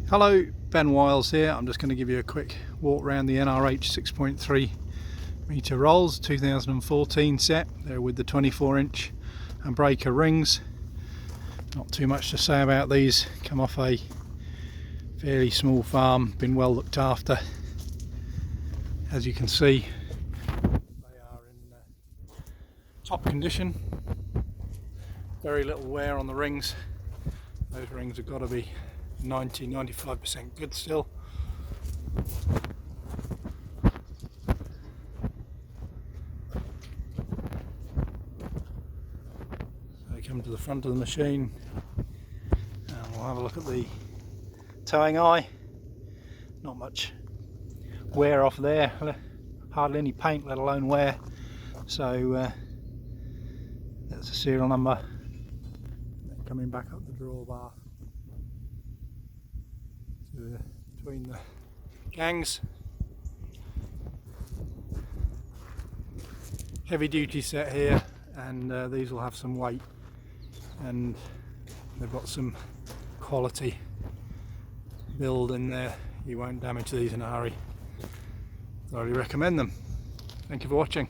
Hello, Ben Whyles here. I'm just going to give you a quick walk around the NRH 6.3 METRE Rolls 2014 set. They're with the 24-inch and breaker rings. Not too much to say about these. Come off a fairly small farm, been well looked after. As you can see, they are in top condition. Very little wear on the rings. Those rings have got to be 90–95% good still. So come to the front of the machine and we'll have a look at the towing eye. Not much wear off there, hardly any paint, let alone wear. So that's a serial number. Then coming back up the drawbar between the gangs. Heavy duty set here, and these will have some weight, and they've got some quality build in there. You won't damage these in a hurry. I really recommend them. Thank you for watching.